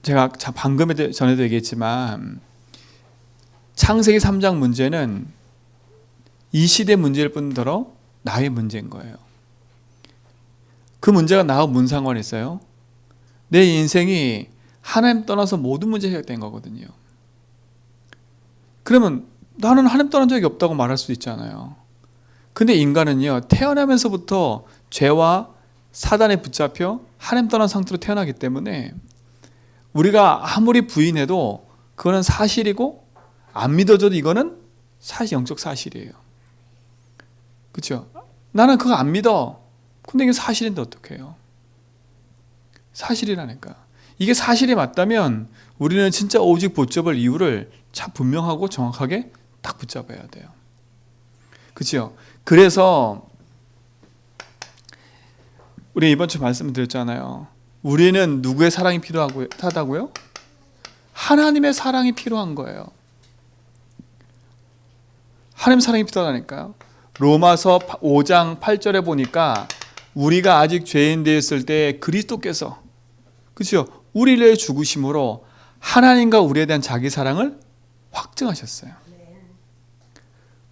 제가 방금 전에도 얘기했지만 창세기 3장 문제는 이 시대 문제일 뿐더러 나의 문제인 거예요. 그 문제가 나하고 무슨 상관이 있어요? 내 인생이 하나님 떠나서 모든 문제가 시작된 거거든요. 그러면 나는 하나님 떠난 적이 없다고 말할 수 있잖아요. 근데 인간은요, 태어나면서부터 죄와 사단에 붙잡혀 하나님 떠난 상태로 태어나기 때문에 우리가 아무리 부인해도 그거는 사실이고 안 믿어줘도 이거는 사실 영적 사실이에요. 그렇죠? 나는 그거 안 믿어. 근데 이게 사실인데 어떡해요? 사실이라니까. 이게 사실이 맞다면 우리는 진짜 오직 붙잡을 이유를 참 분명하고 정확하게 딱 붙잡아야 돼요. 그렇죠? 그래서 우리 이번 주 말씀드렸잖아요. 우리는 누구의 사랑이 필요하다고요? 하나님의 사랑이 필요한 거예요. 하나님 사랑이 필요하다니까요. 로마서 5장 8절에 보니까 우리가 아직 죄인 되었을 때 그리스도께서, 그렇죠? 우리를 위해 죽으심으로 하나님과 우리에 대한 자기 사랑을 확증하셨어요.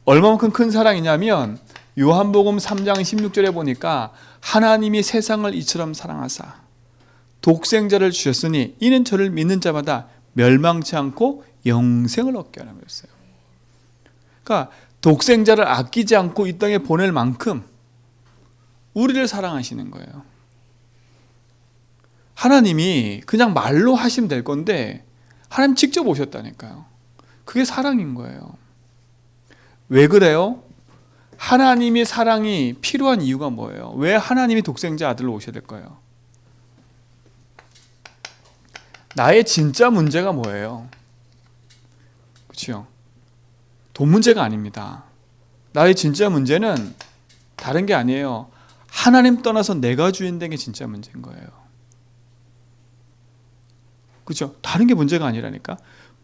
얼마만큼 큰 사랑이냐면 요한복음 3장 16절에 보니까 하나님이 세상을 이처럼 사랑하사 독생자를 주셨으니 이는 저를 믿는 자마다 멸망치 않고 영생을 얻게 하는 거였어요. 그러니까 독생자를 아끼지 않고 이 땅에 보낼 만큼 우리를 사랑하시는 거예요. 하나님이 그냥 말로 하시면 될 건데 하나님 직접 오셨다니까요. 그게 사랑인 거예요. 왜 그래요? 하나님의 사랑이 필요한 이유가 뭐예요? 왜 하나님이 독생자 아들로 오셔야 될까요? 나의 진짜 문제가 뭐예요? 그렇죠? 돈 문제가 아닙니다. 나의 진짜 문제는 다른 게 아니에요. 하나님 떠나서 내가 주인 된 게 진짜 문제인 거예요. 그렇죠? 다른 게 문제가 아니라니까.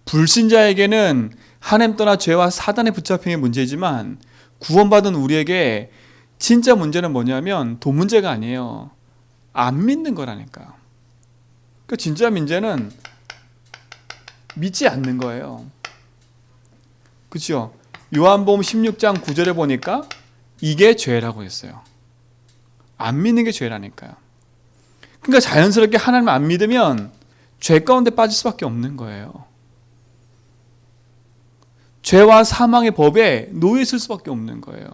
불신자에게는 하나님 떠나 죄와 사단에 붙잡힌 게 문제지만 구원받은 우리에게 진짜 문제는 뭐냐면 돈 문제가 아니에요. 안 믿는 거라니까. 그 진짜 문제는 믿지 않는 거예요. 그렇죠? 요한복음 16장 9절에 보니까 이게 죄라고 했어요. 안 믿는 게 죄라니까요. 그러니까 자연스럽게 하나님을 안 믿으면 죄 가운데 빠질 수밖에 없는 거예요. 죄와 사망의 법에 놓여 있을 수밖에 없는 거예요.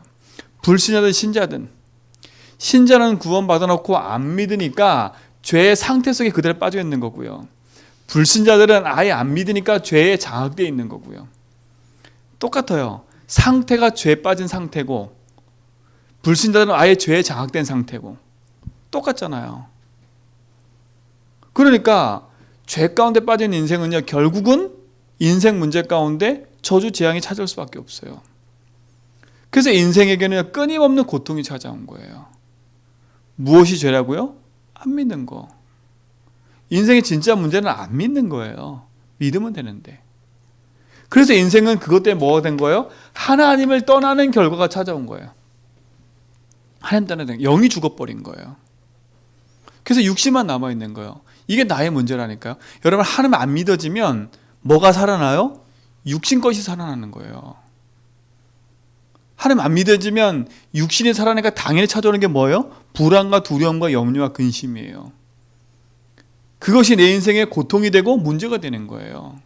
불신자든 신자든. 신자는 구원 받아놓고 안 믿으니까 죄의 상태 속에 그대로 빠져 있는 거고요. 불신자들은 아예 안 믿으니까 죄에 장악되어 있는 거고요. 똑같아요. 상태가 죄에 빠진 상태고 불신자들은 아예 죄에 장악된 상태고 똑같잖아요. 그러니까 죄 가운데 빠진 인생은요, 결국은 인생 문제 가운데 저주 재앙이 찾아올 수밖에 없어요. 그래서 인생에게는 끊임없는 고통이 찾아온 거예요. 무엇이 죄라고요? 안 믿는 거. 인생의 진짜 문제는 안 믿는 거예요. 믿으면 되는데. 그래서 인생은 그것 때문에 뭐가 된 거예요? 하나님을 떠나는 결과가 찾아온 거예요. 하나님 떠나는 영이 죽어버린 거예요. 그래서 육신만 남아있는 거예요. 이게 나의 문제라니까요. 여러분, 하나님 안 믿어지면 뭐가 살아나요? 육신 것이 살아나는 거예요. 하나님 안 믿어지면 육신이 살아나니까 당연히 찾아오는 게 뭐예요? 불안과 두려움과 염려와 근심이에요. 그것이 내 인생의 고통이 되고 문제가 되는 거예요.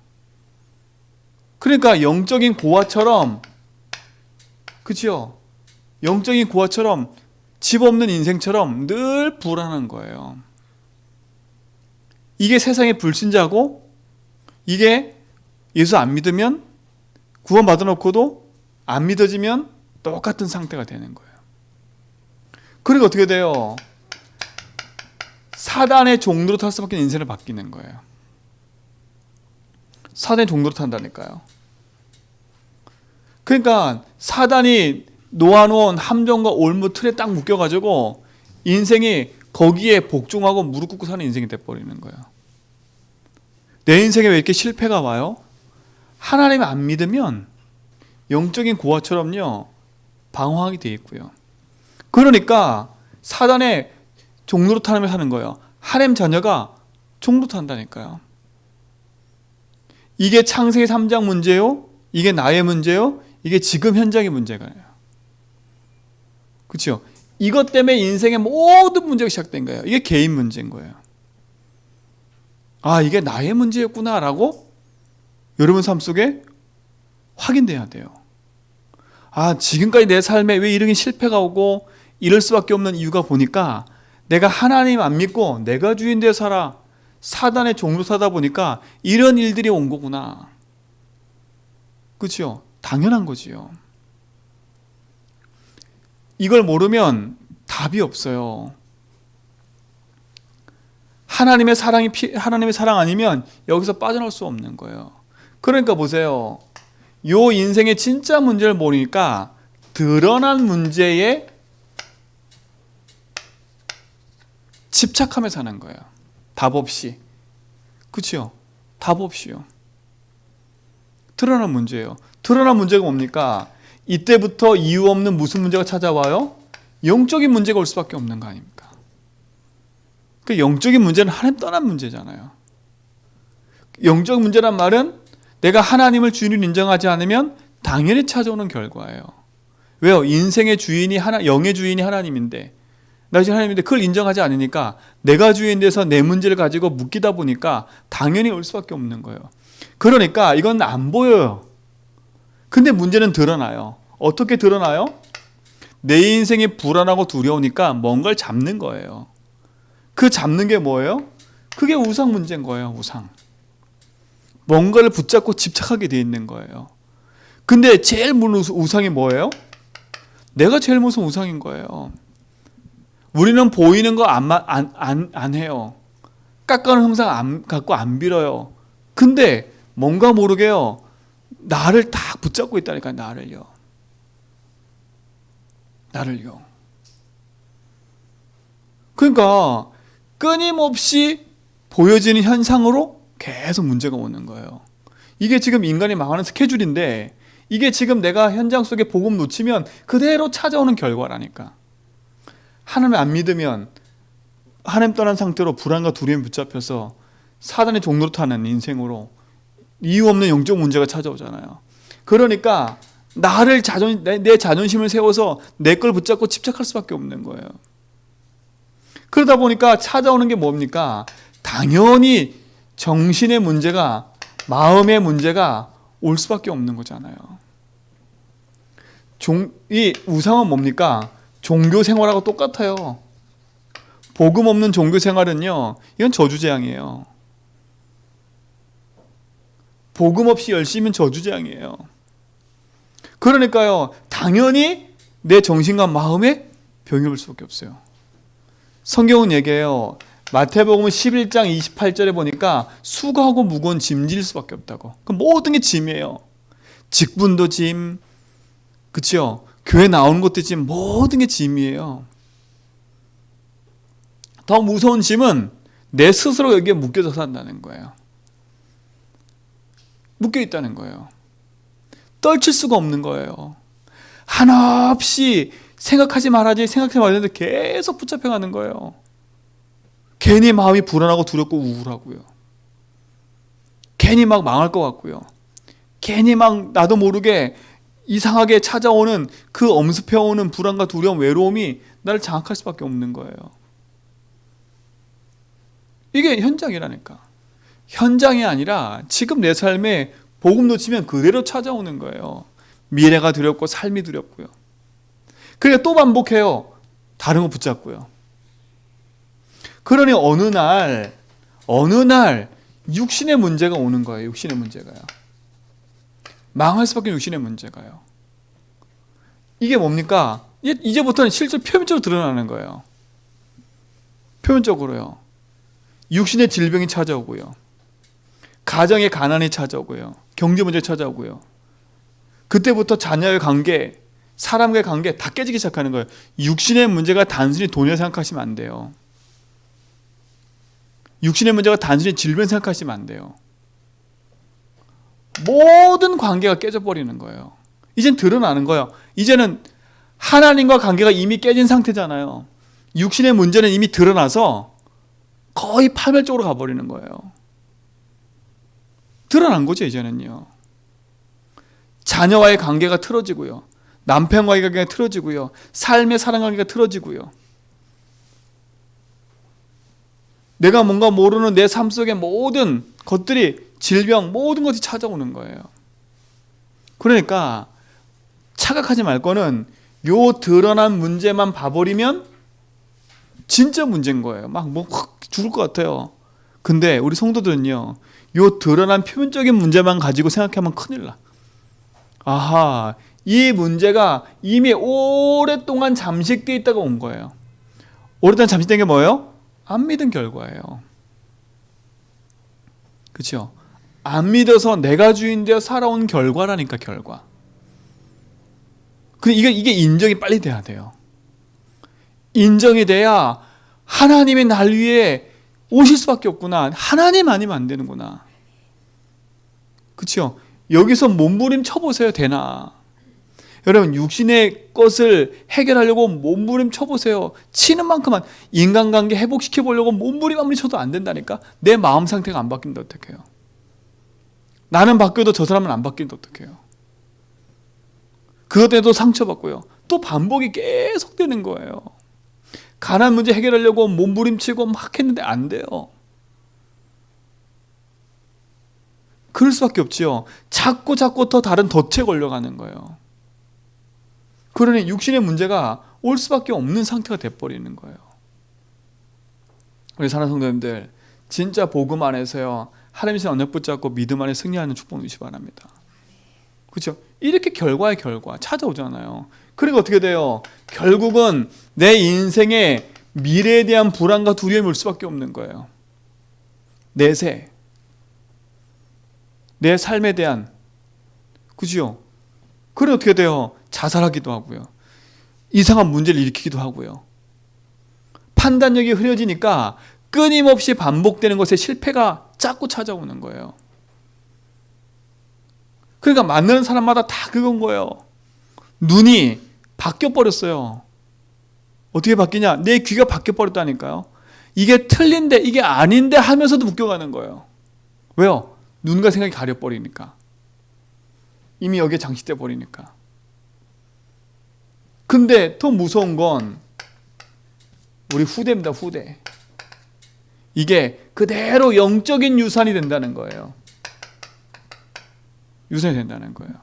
그러니까 영적인 고아처럼, 그렇죠? 영적인 고아처럼 집 없는 인생처럼 늘 불안한 거예요. 이게 세상의 불신자고, 이게 예수 안 믿으면 구원 받아놓고도 안 믿어지면 똑같은 상태가 되는 거예요. 그리고 어떻게 돼요? 사단의 종로로 탈 수밖에 인생을 바뀌는 거예요. 사단의 종로로 탄다니까요. 그러니까 사단이 놓아놓은 함정과 올무 틀에 딱 묶여가지고 인생이 거기에 복종하고 무릎 꿇고 사는 인생이 돼버리는 거예요. 내 인생에 왜 이렇게 실패가 와요? 하나님을 안 믿으면 영적인 고아처럼요, 방황하게 돼 있고요. 그러니까 사단의 종로로 타며 사는 거예요. 하나님 자녀가 종로 탄다니까요. 이게 창세기 3장 문제요? 이게 나의 문제요? 이게 지금 현장의 문제가요. 그렇죠? 이것 때문에 인생의 모든 문제가 시작된 거예요. 이게 개인 문제인 거예요. 아, 이게 나의 문제였구나라고 여러분 삶 속에 확인돼야 돼요. 아, 지금까지 내 삶에 왜 이런 실패가 오고 이럴 수밖에 없는 이유가 보니까 내가 하나님 안 믿고 내가 주인 되어 살아 사단의 종로 사다 보니까 이런 일들이 온 거구나. 그렇죠? 당연한 거지요. 이걸 모르면 답이 없어요. 하나님의 사랑 아니면 여기서 빠져나올 수 없는 거예요. 그러니까 보세요. 요 인생의 진짜 문제를 모르니까 드러난 문제에 집착하며 사는 거예요. 답 없이. 그렇죠? 답 없이요. 드러난 문제예요. 드러난 문제가 뭡니까? 이때부터 이유 없는 무슨 문제가 찾아와요? 영적인 문제가 올 수밖에 없는 거 아닙니까? 그 영적인 문제는 하나님 떠난 문제잖아요. 영적 문제란 말은 내가 하나님을 주인으로 인정하지 않으면 당연히 찾아오는 결과예요. 왜요? 인생의 주인이 영의 주인이 하나님인데 나 지금 하나님인데 그걸 인정하지 않으니까 내가 주인 돼서 내 문제를 가지고 묶이다 보니까 당연히 올 수밖에 없는 거예요. 그러니까 이건 안 보여요. 근데 문제는 드러나요. 어떻게 드러나요? 내 인생이 불안하고 두려우니까 뭔가를 잡는 거예요. 그 잡는 게 뭐예요? 그게 우상 문제인 거예요. 우상. 뭔가를 붙잡고 집착하게 돼 있는 거예요. 근데 제일 무서운 우상이 뭐예요? 내가 제일 무서운 우상인 거예요. 우리는 보이는 거 안 해요. 깎아는 항상 갖고 안 빌어요. 근데 뭔가 모르게요. 나를 딱 붙잡고 있다니까. 나를요. 그러니까 끊임없이 보여지는 현상으로 계속 문제가 오는 거예요. 이게 지금 인간이 망하는 스케줄인데 이게 지금 내가 현장 속에 복음 놓치면 그대로 찾아오는 결과라니까. 하나님 안 믿으면 하나님 떠난 상태로 불안과 두려움에 붙잡혀서 사단의 종로로 타는 인생으로 이유 없는 영적 문제가 찾아오잖아요. 그러니까 내 자존심을 세워서 내 걸 붙잡고 집착할 수밖에 없는 거예요. 그러다 보니까 찾아오는 게 뭡니까? 당연히 정신의 문제가, 마음의 문제가 올 수밖에 없는 거잖아요. 이 우상은 뭡니까? 종교 생활하고 똑같아요. 복음 없는 종교 생활은요, 이건 저주재앙이에요. 복음 없이 열심히는 저주재앙이에요. 그러니까요, 당연히 내 정신과 마음에 병이 올 수밖에 없어요. 성경은 얘기해요. 마태복음 11장 28절에 보니까 수고하고 무거운 짐질 수밖에 없다고. 그 모든 게 짐이에요. 직분도 짐, 그렇죠? 교회 나오는 것도 짐, 모든 게 짐이에요. 더 무서운 짐은 내 스스로 여기에 묶여서 산다는 거예요. 묶여 있다는 거예요. 떨칠 수가 없는 거예요. 한없이 생각하지 말았는데 계속 붙잡혀가는 거예요. 괜히 마음이 불안하고 두렵고 우울하고요. 괜히 막 망할 것 같고요. 괜히 막 나도 모르게 이상하게 찾아오는 그 엄습해오는 불안과 두려움, 외로움이 나를 장악할 수밖에 없는 거예요. 이게 현장이라니까. 현장이 아니라 지금 내 삶에 복음 놓치면 그대로 찾아오는 거예요. 미래가 두렵고 삶이 두렵고요. 그러니까 또 반복해요. 다른 거 붙잡고요. 그러니 어느 날 육신의 문제가 오는 거예요. 육신의 문제가요. 망할 수밖에 육신의 문제가요. 이게 뭡니까? 이제부터는 실제 표면적으로 드러나는 거예요. 표면적으로요. 육신의 질병이 찾아오고요. 가정의 가난이 찾아오고요. 경제 문제 찾아오고요. 그때부터 자녀의 관계, 사람과의 관계 다 깨지기 시작하는 거예요. 육신의 문제가 단순히 돈이라 생각하시면 안 돼요. 육신의 문제가 단순히 질병 생각하시면 안 돼요. 모든 관계가 깨져버리는 거예요. 이젠 드러나는 거예요. 이제는 하나님과 관계가 이미 깨진 상태잖아요. 육신의 문제는 이미 드러나서 거의 파멸적으로 가버리는 거예요. 드러난 거죠, 이제는요. 자녀와의 관계가 틀어지고요. 남편과의 관계가 틀어지고요. 삶의 사랑 관계가 틀어지고요. 내가 뭔가 모르는 내 삶 속의 모든 것들이 질병, 모든 것이 찾아오는 거예요. 그러니까 착각하지 말 거는 요 드러난 문제만 봐버리면 진짜 문제인 거예요. 막 뭐 확 죽을 것 같아요. 근데 우리 성도들은요, 요 드러난 표면적인 문제만 가지고 생각하면 큰일 나. 아하, 이 문제가 이미 오랫동안 잠식되어 있다가 온 거예요. 오랫동안 잠식된 게 뭐예요? 안 믿은 결과예요. 그렇죠? 안 믿어서 내가 주인 되어 살아온 결과라니까, 결과. 근데 이게 인정이 빨리 돼야 돼요. 인정이 돼야 하나님이 날 위해 오실 수밖에 없구나. 하나님 아니면 안 되는구나. 그렇죠? 여기서 몸부림 쳐보세요. 되나? 여러분, 육신의 것을 해결하려고 몸부림 쳐보세요. 치는 만큼만 인간관계 회복시켜보려고 몸부림 아무리 쳐도 안 된다니까. 내 마음 상태가 안 바뀐다 어떡해요? 나는 바뀌어도 저 사람은 안 바뀌는데 어떡해요? 그것 때문에 또 상처받고요. 또 반복이 계속 되는 거예요. 가난 문제 해결하려고 몸부림치고 막 했는데 안 돼요. 그럴 수밖에 없지요. 자꾸 더 다른 덫에 걸려가는 거예요. 그러니 육신의 문제가 올 수밖에 없는 상태가 돼버리는 거예요. 우리 사랑하는 성도님들, 진짜 복음 안에서요, 하나님의 언약 붙잡고 믿음 안에 승리하는 축복 누리시 바랍니다. 그렇죠? 이렇게 결과의 결과 찾아오잖아요. 그러니까 어떻게 돼요? 결국은 내 인생의 미래에 대한 불안과 두려움이 올 수밖에 없는 거예요. 내세, 내 삶에 대한, 그죠? 그래 어떻게 돼요? 자살하기도 하고요. 이상한 문제를 일으키기도 하고요. 판단력이 흐려지니까 끊임없이 반복되는 것에 실패가 자꾸 찾아오는 거예요. 그러니까 만나는 사람마다 다 그건 거예요. 눈이 바뀌어버렸어요. 어떻게 바뀌냐? 내 귀가 바뀌어버렸다니까요. 이게 틀린데 이게 아닌데 하면서도 웃겨가는 거예요. 왜요? 눈과 생각이 가려버리니까. 이미 여기에 장식돼 버리니까. 근데 더 무서운 건 우리 후대입니다. 후대. 이게 그대로 영적인 유산이 된다는 거예요. 유산이 된다는 거예요.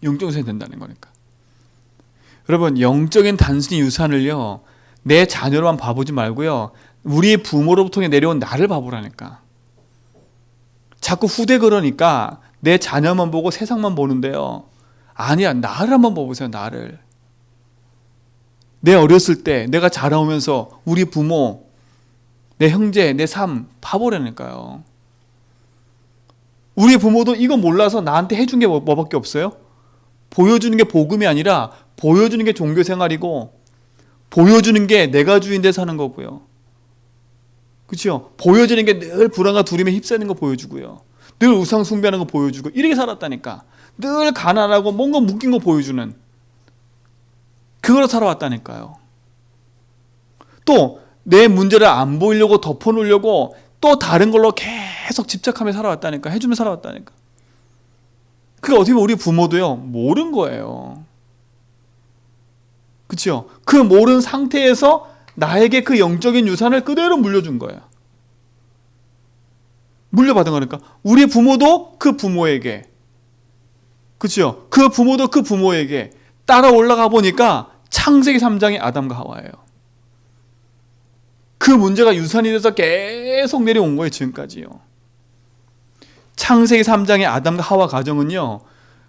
영적 유산이 된다는 거니까. 여러분, 영적인 단순히 유산을요, 내 자녀로만 봐보지 말고요, 우리 부모로부터 내려온 나를 봐보라니까. 자꾸 후대 그러니까 내 자녀만 보고 세상만 보는데요. 아니야, 나를 한번 봐보세요. 나를. 내 어렸을 때 내가 자라오면서 우리 부모, 내 형제, 내 삶 봐보라니까요. 우리 부모도 이거 몰라서 나한테 해준 게 뭐밖에 없어요? 보여주는 게 복음이 아니라 보여주는 게 종교생활이고, 보여주는 게 내가 주인데 사는 거고요. 그렇죠? 보여주는 게 늘 불안과 두려움에 휩싸이는 거 보여주고요. 늘 우상 숭배하는 거 보여주고, 이렇게 살았다니까. 늘 가난하고 뭔가 묶인 거 보여주는, 그걸로 살아왔다니까요. 또 내 문제를 안 보이려고 덮어놓으려고 또 다른 걸로 계속 집착하며 살아왔다니까. 해주며 살아왔다니까. 그게 어떻게 보면 우리 부모도요, 모른 거예요. 그렇죠? 그 모른 상태에서 나에게 그 영적인 유산을 그대로 물려준 거예요. 물려받은 거니까. 우리 부모도 그 부모에게, 그렇죠? 그 부모도 그 부모에게 따라 올라가 보니까 창세기 3장의 아담과 하와예요. 그 문제가 유산이 돼서 계속 내려온 거예요. 지금까지요. 창세기 3장의 아담과 하와 가정은요,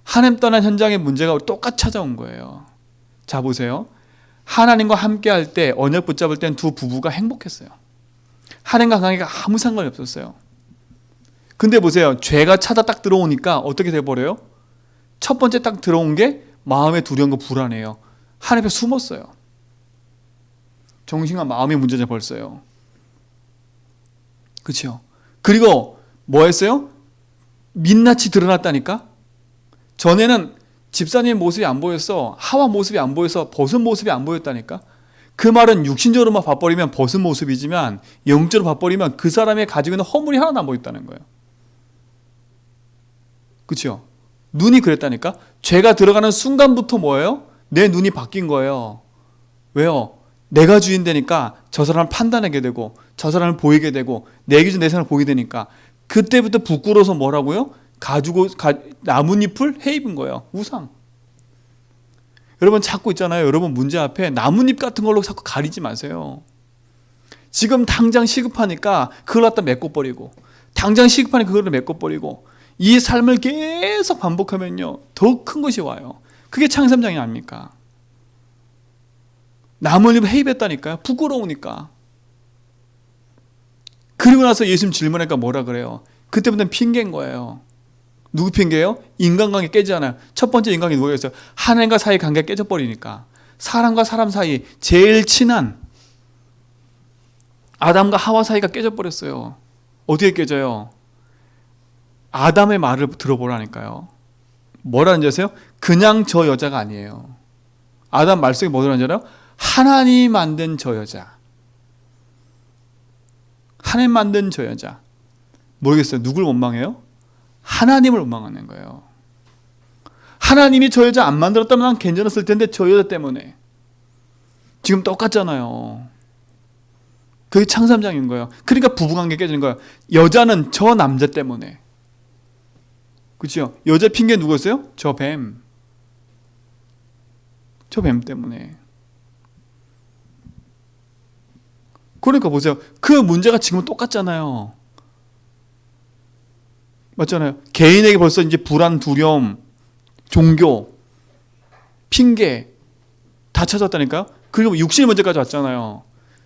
하나님 떠난 현장의 문제가 똑같이 찾아온 거예요. 자, 보세요. 하나님과 함께 할 때, 언약 붙잡을 땐 두 부부가 행복했어요. 하나님과 관계가 아무 상관이 없었어요. 근데 보세요. 죄가 찾아 딱 들어오니까 어떻게 돼버려요? 첫 번째 딱 들어온 게 마음의 두려움과 불안해요. 하나님 앞에 숨었어요. 정신과 마음의 문제죠, 벌써요. 그렇죠? 그리고 뭐 했어요? 민낯이 드러났다니까? 전에는 집사님 모습이 안 보였어. 하와 모습이 안 보여서 벗은 모습이 안 보였다니까? 그 말은 육신적으로만 봐버리면 벗은 모습이지만 영적으로 봐버리면 그 사람이 가지고 있는 허물이 하나 남아있다는 거예요. 그렇죠? 눈이 그랬다니까? 죄가 들어가는 순간부터 뭐예요? 내 눈이 바뀐 거예요. 왜요? 내가 주인 되니까 저 사람을 판단하게 되고 저 사람을 보이게 되고 내 기준 내 생각을 보이게 되니까 그때부터 부끄러워서 뭐라고요? 나뭇잎을 해입은 거예요. 우상. 여러분 자꾸 있잖아요. 여러분 문제 앞에 나뭇잎 같은 걸로 자꾸 가리지 마세요. 지금 당장 시급하니까 그걸 갖다 메꿔버리고 당장 시급하니까 그걸 메꿔버리고 이 삶을 계속 반복하면요. 더 큰 것이 와요. 그게 창세장이 아닙니까? 나뭇잎을 해입했다니까요. 부끄러우니까. 그리고 나서 예수님 질문하니까 뭐라 그래요? 그때부터는 핑계인 거예요. 누구 핑계예요? 인간관계 깨지잖아요. 첫 번째 인간관계 누구였어요? 하나님과 사이 관계가 깨져버리니까. 사람과 사람 사이 제일 친한 아담과 하와 사이가 깨져버렸어요. 어떻게 깨져요? 아담의 말을 들어보라니까요. 뭐라는 줄 아세요? 그냥 저 여자가 아니에요. 아담 말 속에 뭐라는 줄 알아요? 하나님 만든 저 여자. 하나님 만든 저 여자. 모르겠어요. 누굴 원망해요? 하나님을 원망하는 거예요. 하나님이 저 여자 안 만들었다면 난 괜찮았을 텐데 저 여자 때문에. 지금 똑같잖아요. 그게 창삼장인 거예요. 그러니까 부부관계 깨지는 거예요. 여자는 저 남자 때문에. 그렇죠? 여자 핑계 누구였어요? 저 뱀. 저 뱀 때문에. 그러니까 보세요. 그 문제가 지금은 똑같잖아요. 맞잖아요. 개인에게 벌써 이제 불안, 두려움, 종교, 핑계 다 찾았다니까요. 그리고 육신의 문제까지 왔잖아요.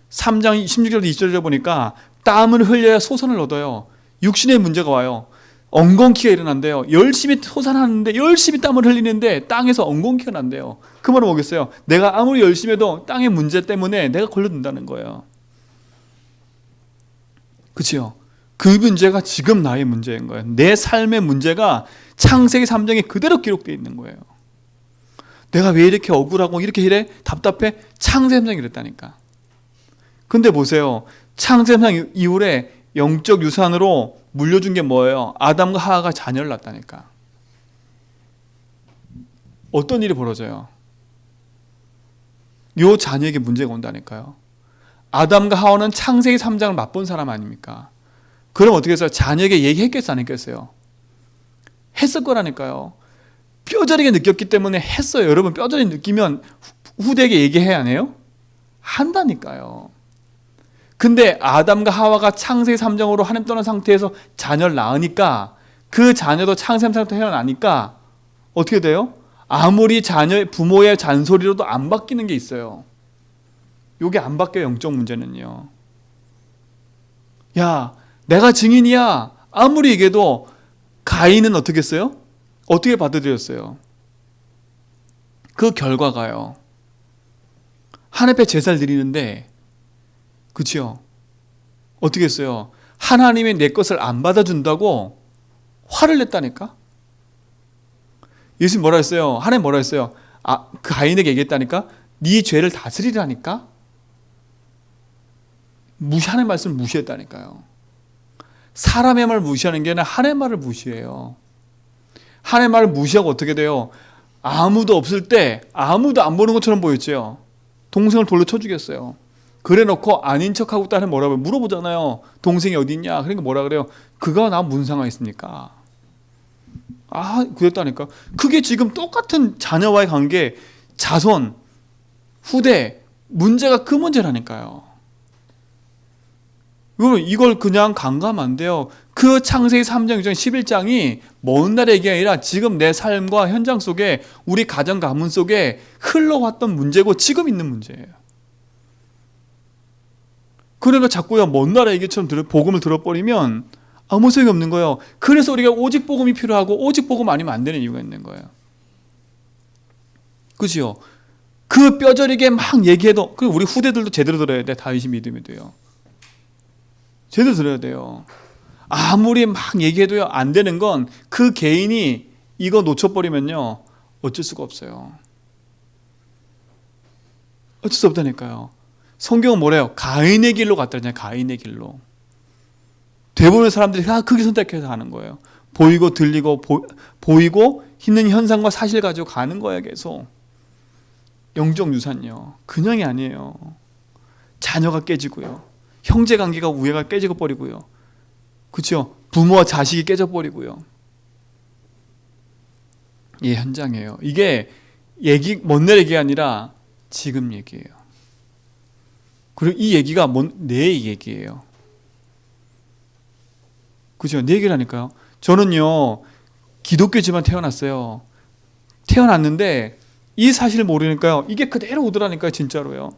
3장 16절부터 20절에 보니까 땀을 흘려야 소선을 얻어요. 육신의 문제가 와요. 엉겅퀴가 일어난대요. 열심히 소산하는데 열심히 땀을 흘리는데 땅에서 엉겅퀴가 난대요. 그 말은 뭐겠어요? 내가 아무리 열심히 해도 땅의 문제 때문에 내가 걸려든다는 거예요. 그렇죠? 그 문제가 지금 나의 문제인 거예요. 내 삶의 문제가 창세기 3장에 그대로 기록되어 있는 거예요. 내가 왜 이렇게 억울하고 이렇게 이래? 답답해? 창세기 3장이 그랬다니까. 근데 보세요. 창세기 3장 이후에 영적 유산으로 물려준 게 뭐예요? 아담과 하와가 자녀를 낳았다니까. 어떤 일이 벌어져요? 요 자녀에게 문제가 온다니까요. 아담과 하와는 창세기 3장을 맛본 사람 아닙니까? 그럼 어떻게 했어요? 자녀에게 얘기했겠어 안 했겠어요? 했을 거라니까요. 뼈저리게 느꼈기 때문에 했어요. 여러분 뼈저리게 느끼면 후대에게 얘기해야 안 해요? 한다니까요. 근데 아담과 하와가 창세기 3장으로 하나님 떠난 상태에서 자녀를 낳으니까 그 자녀도 창세기 3장부터 태어나니까 어떻게 돼요? 아무리 부모의 잔소리로도 안 바뀌는 게 있어요. 이게 안 바뀌어요. 영적 문제는요. 야, 내가 증인이야. 아무리 얘기해도 가인은 어떻게 했어요? 어떻게 받아들였어요? 그 결과가요. 하나님 앞에 제사를 드리는데 그렇죠? 어떻게 했어요? 하나님이 내 것을 안 받아준다고 화를 냈다니까? 예수님 뭐라 했어요? 하나님 뭐라 했어요? 그 가인에게 얘기했다니까? 네 죄를 다스리라니까? 하나님 말씀을 무시했다니까요. 사람의 말을 무시하는 게 아니라 하나님의 말을 무시해요. 하나님의 말을 무시하고 어떻게 돼요? 아무도 없을 때 아무도 안 보는 것처럼 보였죠. 동생을 돌로 쳐 죽였어요. 그래 놓고 아닌 척하고 딸은 뭐라고 물어보잖아요. 동생이 어디 있냐? 그러니까 뭐라 그래요? 그가 나 무슨 상관있습니까? 그랬다니까. 그게 지금 똑같은 자녀와의 관계, 자손, 후대, 문제가 그 문제라니까요. 이걸 그냥 간과하면 안 돼요. 그 창세기 3장, 6장, 11장이 먼 날의 얘기가 아니라 지금 내 삶과 현장 속에 우리 가정 가문 속에 흘러왔던 문제고 지금 있는 문제예요. 그러니까 자꾸요 먼 나라 얘기처럼 복음을 들어버리면 아무 소용이 없는 거예요. 그래서 우리가 오직 복음이 필요하고 오직 복음 아니면 안 되는 이유가 있는 거예요. 그죠? 그 뼈저리게 막 얘기해도 우리 후대들도 제대로 들어야 돼. 다윗이 믿음이 돼요. 제대로 들어야 돼요. 아무리 막 얘기해도요 안 되는 건 그 개인이 이거 놓쳐버리면요 어쩔 수가 없어요. 어쩔 수 없다니까요. 성경은 뭐래요? 가인의 길로 갔다 그러잖아요. 가인의 길로. 대부분의 사람들이 그 길 선택해서 가는 거예요. 보이고 들리고 보이고 있는 현상과 사실 가지고 가는 거예요. 계속. 영적 유산이요. 그냥이 아니에요. 자녀가 깨지고요. 형제관계가 우애가 깨지고 버리고요. 그렇죠? 부모와 자식이 깨져 버리고요. 이 현장이에요. 이게 먼 얘기가 아니라 지금 얘기예요. 그리고 이 얘기가 내 얘기예요. 그죠? 내 얘기라니까요. 저는요, 기독교 집안 태어났어요. 태어났는데 이 사실을 모르니까요, 이게 그대로 오더라니까요. 진짜로요.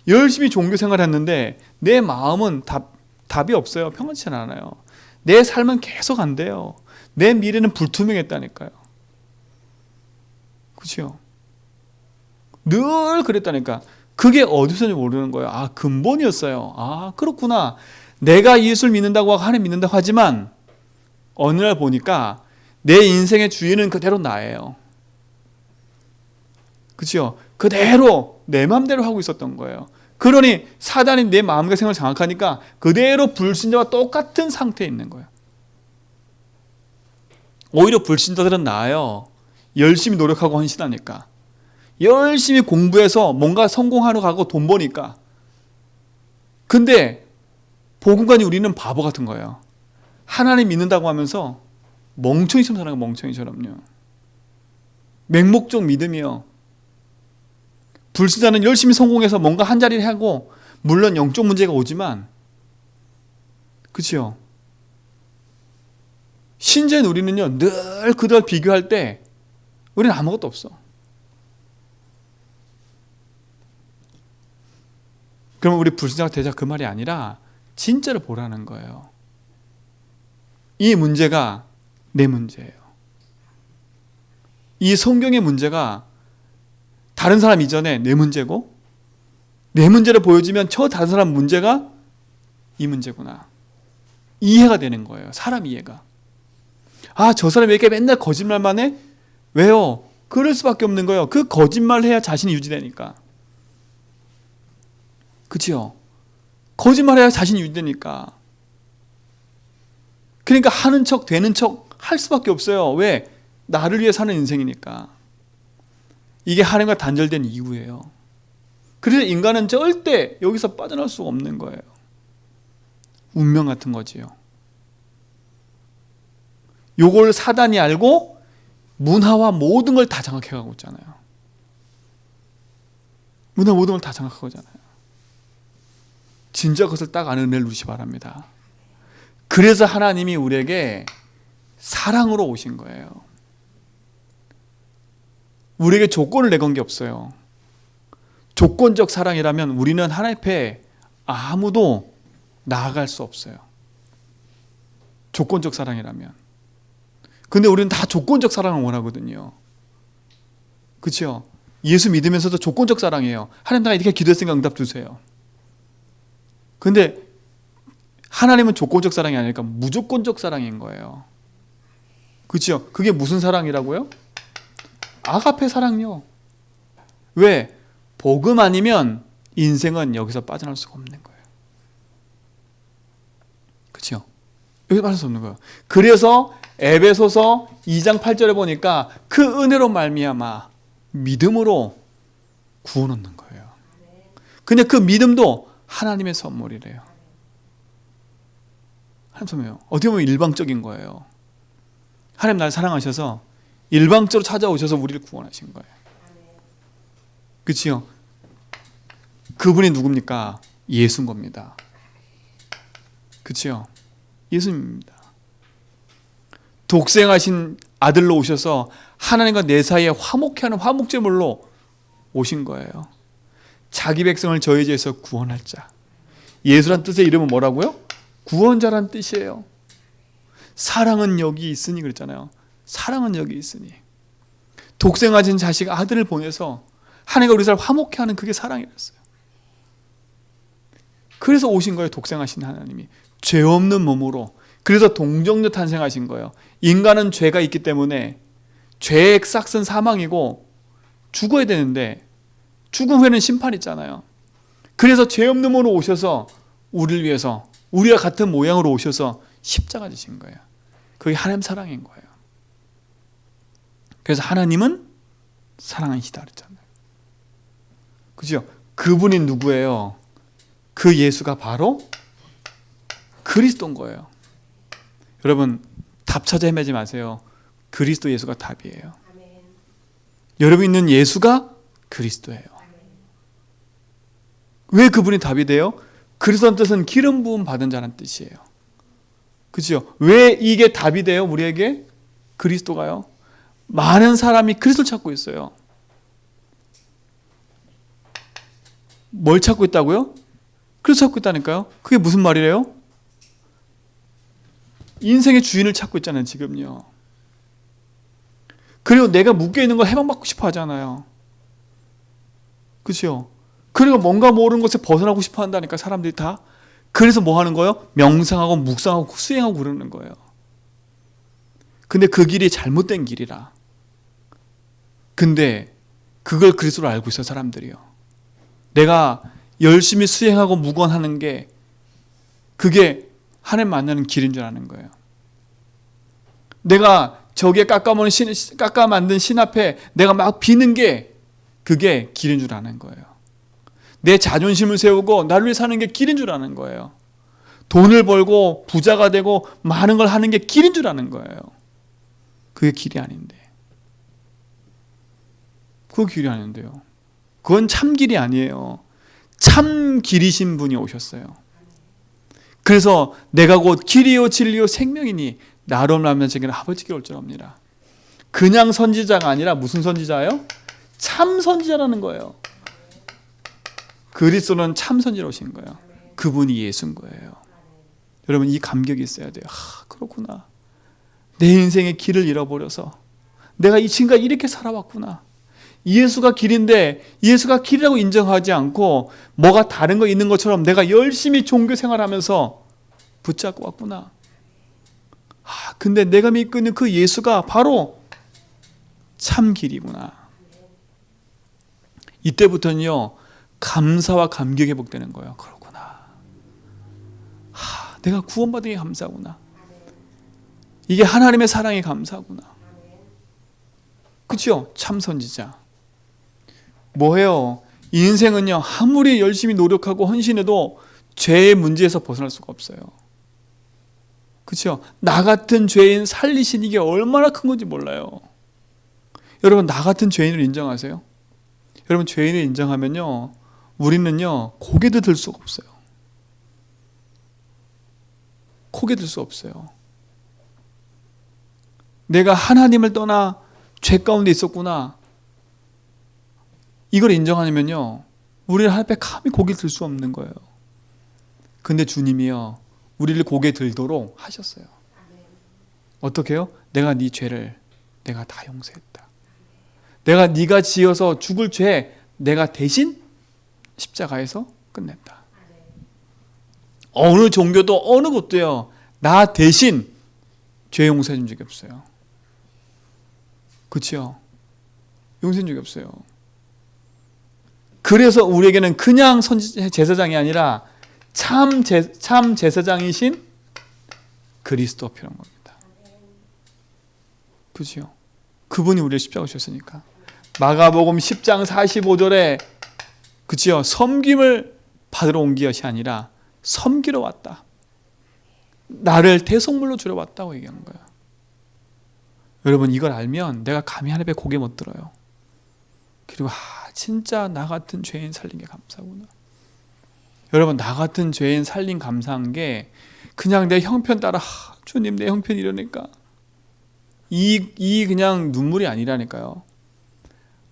열심히 종교 생활을 했는데 내 마음은 답이 없어요. 평안치 않아요. 내 삶은 계속 안 돼요. 내 미래는 불투명했다니까요. 그렇죠? 늘 그랬다니까. 그게 어디서인지 모르는 거예요. 아, 근본이었어요. 아, 그렇구나. 내가 예수를 믿는다고 하고 하나님 믿는다고 하지만 어느 날 보니까 내 인생의 주인은 그대로 나예요. 그렇죠? 그대로 내 마음대로 하고 있었던 거예요. 그러니 사단이 내 마음과 생각을 장악하니까 그대로 불신자와 똑같은 상태에 있는 거예요. 오히려 불신자들은 나아요. 열심히 노력하고 헌신하니까. 열심히 공부해서 뭔가 성공하러 가고 돈 버니까. 근데 복음가니 우리는 바보 같은 거예요. 하나님 믿는다고 하면서 멍청이처럼 사는 거예요. 멍청이처럼요. 맹목적 믿음이요. 불신자는 열심히 성공해서 뭔가 한 자리를 하고 물론 영적 문제가 오지만 그렇죠? 신자인 우리는요. 늘 그들 비교할 때 우리는 아무것도 없어. 그러면 우리 불신자가 되자 그 말이 아니라 진짜를 보라는 거예요. 이 문제가 내 문제예요. 이 성경의 문제가 다른 사람 이전에 내 문제고 내 문제를 보여주면 저 다른 사람 문제가 이 문제구나. 이해가 되는 거예요. 사람 이해가. 아, 저 사람이 왜 이렇게 맨날 거짓말만 해? 왜요? 그럴 수밖에 없는 거예요. 그 거짓말 해야 자신이 유지되니까. 그치요? 거짓말해야 자신이 유지되니까. 그러니까 하는 척 되는 척 할 수밖에 없어요. 왜? 나를 위해 사는 인생이니까. 이게 하나님과 단절된 이유예요. 그래서 인간은 절대 여기서 빠져나올 수가 없는 거예요. 운명 같은 거지요. 요걸 사단이 알고 문화와 모든 걸 다 장악해가고 있잖아요. 문화 모든 걸 다 장악하고 있잖아요. 진짜 그것을 딱 아는 은혜를 누리시 바랍니다. 그래서 하나님이 우리에게 사랑으로 오신 거예요. 우리에게 조건을 내건 게 없어요. 조건적 사랑이라면 우리는 하나님 앞에 아무도 나아갈 수 없어요. 조건적 사랑이라면. 근데 우리는 다 조건적 사랑을 원하거든요. 그렇죠? 예수 믿으면서도 조건적 사랑이에요. 하나님 나 이렇게 기도했으니까 응답 주세요. 근데 하나님은 조건적 사랑이 아니니까 무조건적 사랑인 거예요. 그렇죠? 그게 무슨 사랑이라고요? 아가페 사랑요. 왜? 복음 아니면 인생은 여기서 빠져나올 수가 없는 거예요. 그렇죠? 여기서 빠질 수 없는 거예요. 그래서 에베소서 2장 8절에 보니까 그 은혜로 말미암아 믿음으로 구원 얻는 거예요. 근데 그 믿음도 하나님의 선물이래요. 하나님 선물이에요. 어떻게 보면 일방적인 거예요. 하나님 날 사랑하셔서 일방적으로 찾아오셔서 우리를 구원하신 거예요. 그렇지요? 그분이 누굽니까? 예수인 겁니다. 그렇지요? 예수님입니다. 독생하신 아들로 오셔서 하나님과 내 사이에 화목케 하는 화목제물로 오신 거예요. 자기 백성을 저희 죄에서 구원할 자. 예수란 뜻의 이름은 뭐라고요? 구원자란 뜻이에요. 사랑은 여기 있으니 그랬잖아요. 사랑은 여기 있으니. 독생하신 자식 아들을 보내서 하나님과 우리 사람 화목케 하는 그게 사랑이었어요. 그래서 오신 거예요. 독생하신 하나님이. 죄 없는 몸으로. 그래서 동정녀 탄생하신 거예요. 인간은 죄가 있기 때문에 죄의 싹은 사망이고 죽어야 되는데 죽음 후에는 심판이 있잖아요. 그래서 죄 없는 몸으로 오셔서 우리를 위해서 우리와 같은 모양으로 오셔서 십자가 지신 거예요. 그게 하나님 사랑인 거예요. 그래서 하나님은 사랑이시다 그랬잖아요. 그죠? 그분이 누구예요? 그 예수가 바로 그리스도인 거예요. 여러분 답 찾아 헤매지 마세요. 그리스도 예수가 답이에요. 여러분 있는 예수가 그리스도예요. 왜 그분이 답이 돼요? 그리스도의 뜻은 기름 부음 받은 자라는 뜻이에요. 그죠? 왜 이게 답이 돼요? 우리에게 그리스도가요. 많은 사람이 그리스도를 찾고 있어요. 뭘 찾고 있다고요? 그리스도 찾고 있다니까요. 그게 무슨 말이래요? 인생의 주인을 찾고 있잖아요, 지금요. 그리고 내가 묶여있는 걸 해방받고 싶어 하잖아요. 그렇죠? 그리고 뭔가 모르는 것에 벗어나고 싶어 한다니까, 사람들이 다. 그래서 뭐 하는 거예요? 명상하고 묵상하고 수행하고 그러는 거예요. 근데 그 길이 잘못된 길이라. 근데 그걸 그리스도로 알고 있어요, 사람들이요. 내가 열심히 수행하고 묵언하는 게 그게 하나님 만나는 길인 줄 아는 거예요. 내가 저기에 깎아 만든 신 앞에 내가 막 비는 게 그게 길인 줄 아는 거예요. 내 자존심을 세우고 나를 위해 사는 게 길인 줄 아는 거예요. 돈을 벌고 부자가 되고 많은 걸 하는 게 길인 줄 아는 거예요. 그게 길이 아닌데. 그거 길이 아닌데요. 그건 참 길이 아니에요. 참 길이신 분이 오셨어요. 그래서 내가 곧 길이요 진리요 생명이니 나로 말하면 제게는 아버지께 올 줄 압니다. 그냥 선지자가 아니라 무슨 선지자예요? 참 선지자라는 거예요. 그리스도는 참 선지자로 오신 거예요. 그분이 예수인 거예요. 여러분 이 감격이 있어야 돼요. 그렇구나. 내 인생의 길을 잃어버려서 내가 이 지금까지 이렇게 살아왔구나. 예수가 길인데 예수가 길이라고 인정하지 않고 뭐가 다른 거 있는 것처럼 내가 열심히 종교 생활하면서 붙잡고 왔구나. 근데 내가 믿고 있는 그 예수가 바로 참 길이구나. 이때부터는요 감사와 감격이 회복되는 거예요. 그렇구나. 내가 구원받은 게 감사구나. 이게 하나님의 사랑이 감사구나. 그렇죠? 참 선지자. 뭐예요? 이 인생은요 아무리 열심히 노력하고 헌신해도 죄의 문제에서 벗어날 수가 없어요. 그렇죠? 나 같은 죄인 살리신 이게 얼마나 큰 건지 몰라요. 여러분 나 같은 죄인을 인정하세요? 여러분 죄인을 인정하면요 우리는요 고개도 들 수가 없어요. 고개 들 수 없어요. 내가 하나님을 떠나 죄 가운데 있었구나. 이걸 인정하면요 우리를 하나님 앞에 감히 고개 들 수 없는 거예요. 근데 주님이요 우리를 고개 들도록 하셨어요. 어떻게 해요? 내가 네 죄를 내가 다 용서했다. 내가 네가 지어서 죽을 죄 내가 대신 십자가에서 끝냈다. 어느 종교도 어느 곳도요 나 대신 죄 용서해 준 적이 없어요. 그렇죠? 용서해 준 적이 없어요. 그래서 우리에게는 그냥 제사장이 아니라 참 제사장이신 그리스도 필요한 겁니다. 그렇죠? 그분이 우리를 십자가 주셨으니까. 마가복음 10장 45절에 그렇죠? 섬김을 받으러 온 것이 아니라 섬기러 왔다. 나를 대속물로 주러 왔다고 얘기하는 거야. 여러분 이걸 알면 내가 감히 하나님 앞에 고개 못 들어요. 그리고 진짜 나 같은 죄인 살린 게 감사구나. 여러분 나 같은 죄인 살린 감사한 게 그냥 내 형편 따라 주님 내 형편이 이러니까 이 그냥 눈물이 아니라니까요.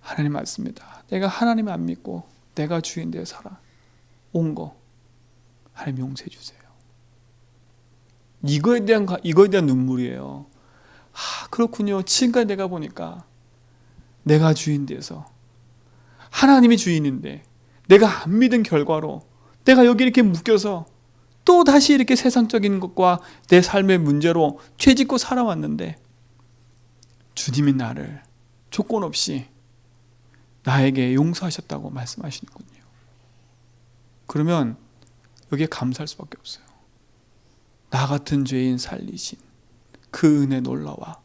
하나님 맞습니다. 내가 하나님 안 믿고 내가 주인 되어 살아 온 거 하나님 용서해 주세요. 이거에 대한 눈물이에요. 그렇군요. 지금까지 내가 보니까 내가 주인 돼서 하나님이 주인인데 내가 안 믿은 결과로 내가 여기 이렇게 묶여서 또 다시 이렇게 세상적인 것과 내 삶의 문제로 죄짓고 살아왔는데 주님이 나를 조건 없이 나에게 용서하셨다고 말씀하시는군요. 그러면 여기에 감사할 수밖에 없어요. 나 같은 죄인 살리신 그 은혜 놀라와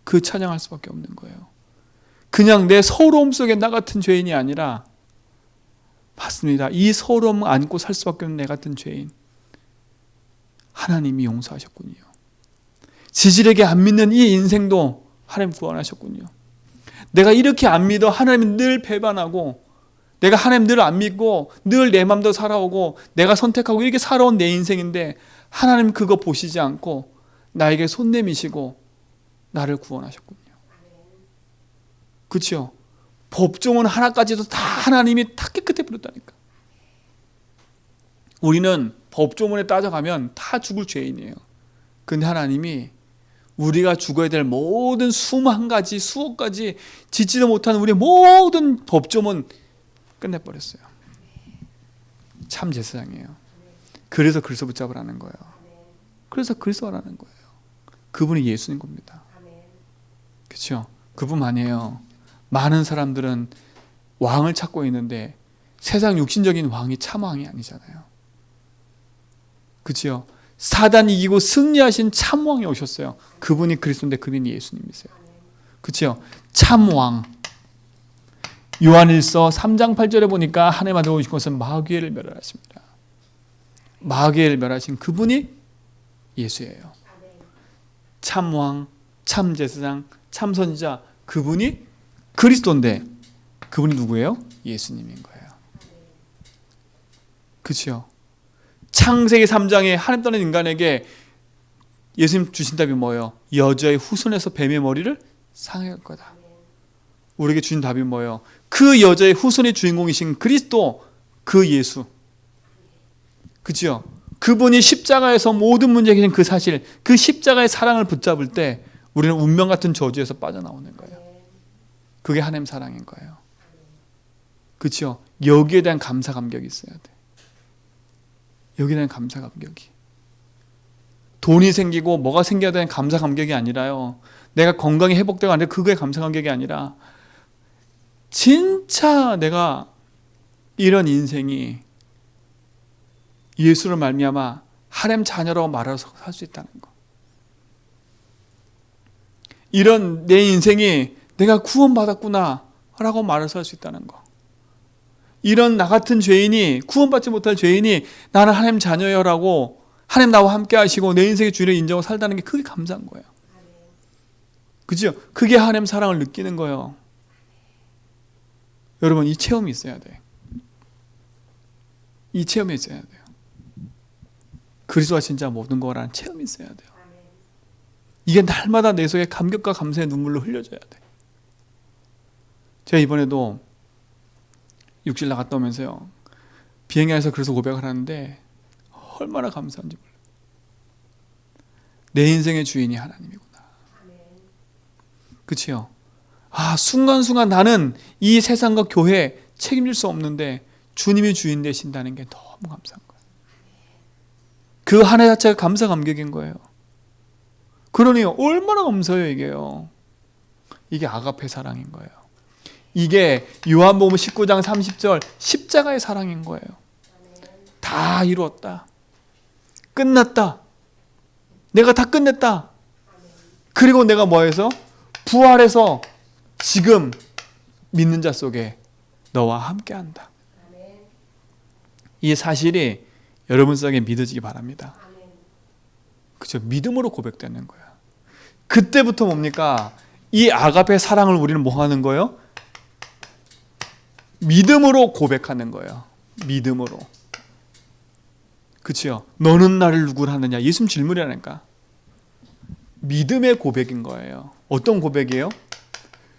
그 찬양할 수밖에 없는 거예요. 그냥 내 서러움 속에 나 같은 죄인이 아니라, 맞습니다, 이 서러움 안고 살 수밖에 없는 내 같은 죄인 하나님이 용서하셨군요. 지질에게 안 믿는 이 인생도 하나님 구원하셨군요. 내가 이렇게 안 믿어 하나님은 늘 배반하고, 내가 하나님 늘 안 믿고 늘 내 맘대로 살아오고 내가 선택하고 이렇게 살아온 내 인생인데, 하나님 그거 보시지 않고 나에게 손 내미시고 나를 구원하셨군요. 그렇죠? 법종은 하나까지도 다 하나님이 다 깨끗해 버렸다니까. 우리는 법조문에 따져가면 다 죽을 죄인이에요. 근데 하나님이 우리가 죽어야 될 모든 수만 가지, 수억 가지 짓지도 못하는 우리의 모든 법조문 끝내버렸어요. 참 제사장이에요. 그래서 그리스도 붙잡으라는 거예요. 그래서 그리스도라는 거예요. 그분이 예수인 겁니다. 그렇죠? 그분만이에요. 많은 사람들은 왕을 찾고 있는데 세상 육신적인 왕이 참 왕이 아니잖아요. 그렇죠? 사단 이기고 승리하신 참 왕이 오셨어요. 그분이 그리스도인데 그분이 예수님이세요. 그렇죠? 참 왕. 요한일서 3장 8절에 보니까 하나님 아들 오신 것은 마귀를 멸하십니다. 마귀를 멸하신 그분이 예수예요. 참 왕, 참 제사장, 참 선지자, 그분이 그리스도인데 그분이 누구예요? 예수님인 거예요. 그렇죠? 창세기 3장에 하나님 떠난 인간에게 예수님 주신 답이 뭐예요? 여자의 후손에서 뱀의 머리를 상할 거다. 우리에게 주신 답이 뭐예요? 그 여자의 후손의 주인공이신 그리스도, 그 예수. 그렇죠? 그분이 십자가에서 모든 문제 해결하신 그 사실, 그 십자가의 사랑을 붙잡을 때 우리는 운명 같은 저주에서 빠져나오는 거예요. 그게 하나님 사랑인 거예요. 그렇죠? 여기에 대한 감사 감격이 있어야 돼. 여기에 대한 감사 감격이. 돈이 생기고 뭐가 생겨야 되는 감사 감격이 아니라요. 내가 건강이 회복되고 안 돼, 그거에 감사 감격이 아니라, 진짜 내가 이런 인생이 예수를 말미암아 하나님 자녀라고 말해서 살 수 있다는 거. 이런 내 인생이 내가 구원받았구나 라고 말해서 할 수 있다는 거. 이런 나 같은 죄인이, 구원받지 못할 죄인이 나는 하나님 자녀여라고 하나님 나와 함께 하시고 내 인생의 주인을 인정하고 살다는 게 그게 감사한 거예요. 그죠? 그게 하나님 사랑을 느끼는 거예요. 여러분, 이 체험이 있어야 돼. 이 체험이 있어야 돼요. 그리스도가 진짜 모든 거라는 체험이 있어야 돼요. 이게 날마다 내 속에 감격과 감사의 눈물로 흘려져야 돼. 제가 이번에도 육질 나갔다 오면서요, 비행기 안에서 그래서 고백을 하는데 얼마나 감사한지 몰라요. 내 인생의 주인이 하나님이구나. 그치요? 아, 순간순간 나는 이 세상과 교회에 책임질 수 없는데 주님이 주인 되신다는 게 너무 감사한 거예요. 그 하나 자체가 감사 감격인 거예요. 그러니 얼마나 감사해요, 이게요. 이게 아가페 사랑인 거예요. 이게 요한복음 19장 30절 십자가의 사랑인 거예요. 다 이루었다. 끝났다. 내가 다 끝냈다. 그리고 내가 뭐해서? 부활해서 지금 믿는 자 속에 너와 함께한다. 이 사실이 여러분 속에 믿어지기 바랍니다. 그렇죠? 믿음으로 고백되는 거예요. 그때부터 뭡니까? 이 아가페 사랑을 우리는 뭐 하는 거예요? 믿음으로 고백하는 거예요. 믿음으로. 그렇죠? 너는 나를 누구로 하느냐? 예수님 질문이라니까. 믿음의 고백인 거예요. 어떤 고백이에요?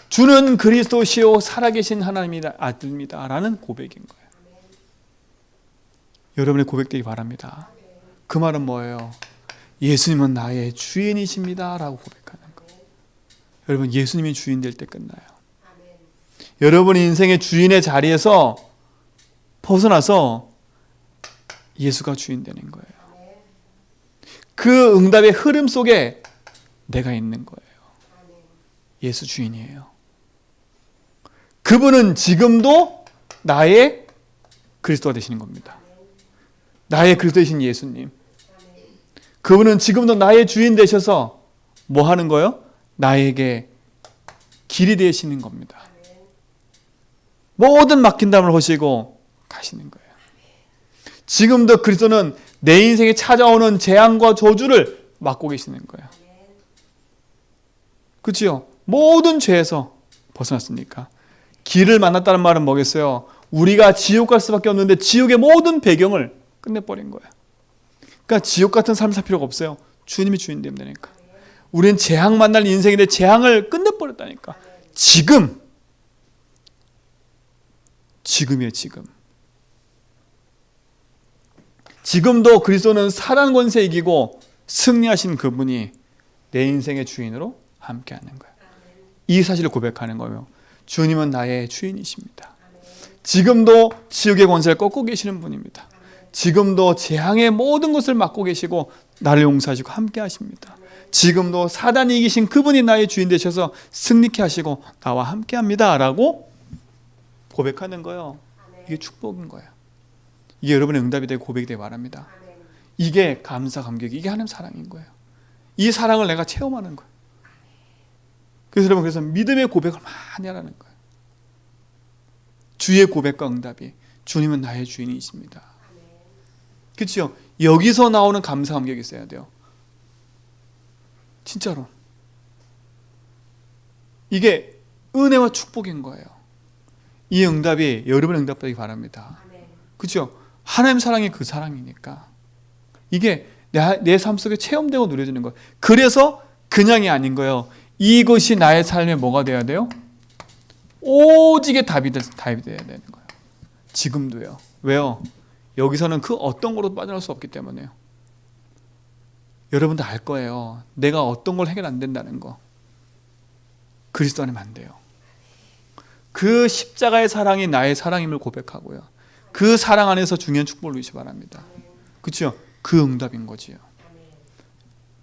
주는 그리스도시요 살아계신 하나님의 아들입니다 라는 고백인 거예요. 여러분의 고백되기 바랍니다. 그 말은 뭐예요? 예수님은 나의 주인이십니다 라고 고백하는 거예요. 여러분, 예수님이 주인 될 때 끝나요. 여러분 인생의 주인의 자리에서 벗어나서 예수가 주인 되는 거예요. 그 응답의 흐름 속에 내가 있는 거예요. 예수 주인이에요. 그분은 지금도 나의 그리스도가 되시는 겁니다. 나의 그리스도이신 예수님. 그분은 지금도 나의 주인 되셔서 뭐 하는 거예요? 나에게 길이 되시는 겁니다. 모든 막힌 담을 허시고 가시는 거예요. 지금도 그리스도는 내 인생에 찾아오는 재앙과 저주를 막고 계시는 거예요. 그렇죠? 모든 죄에서 벗어났으니까. 길을 만났다는 말은 뭐겠어요? 우리가 지옥 갈 수밖에 없는데 지옥의 모든 배경을 끝내버린 거예요. 그러니까 지옥 같은 삶을 살 필요가 없어요. 주님이 주인 되면 되니까. 우리는 재앙 만날 인생인데 재앙을 끝내버렸다니까. 지금이에요, 지금. 지금도 그리스도는 사단 권세 이기고 승리하신 그분이 내 인생의 주인으로 함께하는 거예요. 이 사실을 고백하는 거예요. 주님은 나의 주인이십니다. 지금도 지옥의 권세를 꺾고 계시는 분입니다. 지금도 재앙의 모든 것을 맡고 계시고 나를 용서하시고 함께 하십니다. 지금도 사단이 이기신 그분이 나의 주인 되셔서 승리케 하시고 나와 함께 합니다 라고 고백하는 거예요. 이게 축복인 거예요. 이게 여러분의 응답이 되고 고백이 되기 바랍니다. 이게 감사 감격이, 이게 하나님 사랑인 거예요. 이 사랑을 내가 체험하는 거예요. 그래서 여러분, 그래서 믿음의 고백을 많이 하라는 거예요. 주의 고백과 응답이, 주님은 나의 주인이십니다. 그렇죠? 여기서 나오는 감사 감격이 있어야 돼요. 진짜로. 이게 은혜와 축복인 거예요. 이 응답이 여러분의 응답되기 바랍니다. 그렇죠? 하나님 사랑이 그 사랑이니까 이게 내 삶 속에 체험되고 누려지는 거예요. 그래서 그냥이 아닌 거예요. 이것이 나의 삶에 뭐가 돼야 돼요? 오직의 답이 돼야 되는 거예요. 지금도요. 왜요? 여기서는 그 어떤 거로 빠져나올 수 없기 때문에요. 여러분도 알 거예요. 내가 어떤 걸 해결 안 된다는 거. 그리스도 안에만 안 돼요. 그 십자가의 사랑이 나의 사랑임을 고백하고요. 그 사랑 안에서 중요한 축복을 누리시 바랍니다. 그렇죠? 그 응답인 거지요.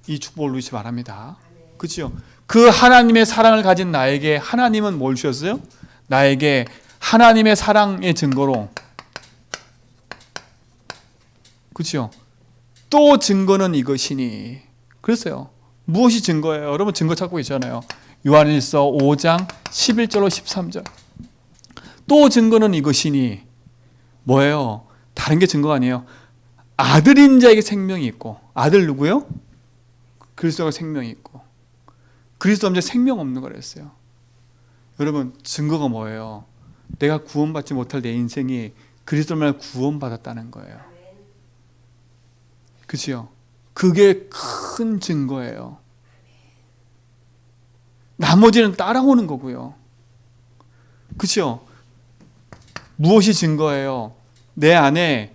이 축복을 누리시 바랍니다. 그렇죠? 그 하나님의 사랑을 가진 나에게 하나님은 뭘 주셨어요? 나에게 하나님의 사랑의 증거로, 그렇죠? 또 증거는 이것이니. 그랬어요. 무엇이 증거예요? 여러분 증거 찾고 계시잖아요. 요한일서 5장 11절로 13절. 또 증거는 이것이니 뭐예요? 다른 게 증거가 아니에요. 아들인 자에게 생명이 있고, 아들 누구요? 그리스도가 생명이 있고, 그리스도 없는 자 생명 없는 거랬어요. 여러분 증거가 뭐예요? 내가 구원받지 못할 내 인생이 그리스도만 구원받았다는 거예요. 그렇죠? 그게 큰 증거예요. 나머지는 따라오는 거고요. 그렇죠? 무엇이 증거예요? 내 안에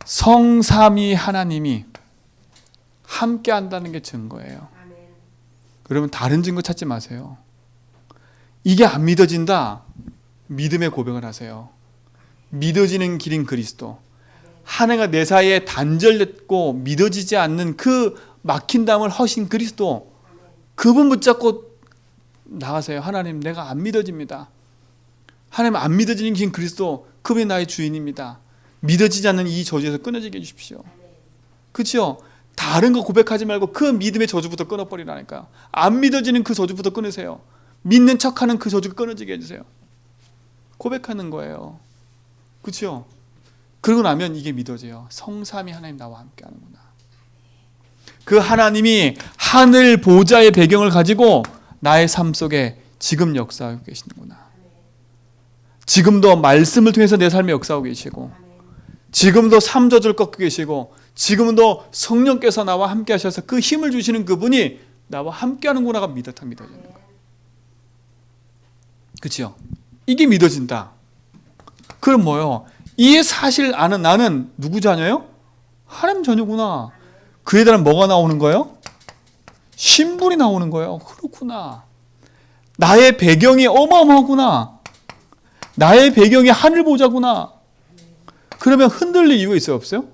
성삼위 하나님이 함께 한다는 게 증거예요. 여러분 다른 증거 찾지 마세요. 이게 안 믿어진다? 믿음의 고백을 하세요. 믿어지는 길인 그리스도. 하나님과 내 사이에 단절됐고 믿어지지 않는 그 막힌 담을 허신 그리스도, 그분 붙잡고 나가세요. 하나님 내가 안 믿어집니다. 하나님 안 믿어지는 긴 그리스도, 그분이 나의 주인입니다. 믿어지지 않는 이 저주에서 끊어지게 해주십시오. 그렇죠? 다른 거 고백하지 말고 그 믿음의 저주부터 끊어버리라니까요. 안 믿어지는 그 저주부터 끊으세요. 믿는 척하는 그 저주가 끊어지게 해주세요. 고백하는 거예요. 그렇죠? 그러고 나면 이게 믿어져요. 성삼위 하나님 나와 함께 하는구나. 그 하나님이 하늘 보좌의 배경을 가지고 나의 삶 속에 지금 역사하고 계시는구나. 지금도 말씀을 통해서 내 삶에 역사하고 계시고, 지금도 삼저주를 꺾고 계시고, 지금도 성령께서 나와 함께 하셔서 그 힘을 주시는 그분이 나와 함께 하는구나가 믿어지는 거예요. 그렇죠? 이게 믿어진다. 그럼 뭐요? 이 사실 아는 나는 누구 자녀요? 하나님 자녀구나. 그에 대한 뭐가 나오는 거예요? 신분이 나오는 거예요. 그렇구나. 나의 배경이 어마어마하구나. 나의 배경이 하늘 보좌구나. 그러면 흔들릴 이유가 있어요? 없어요?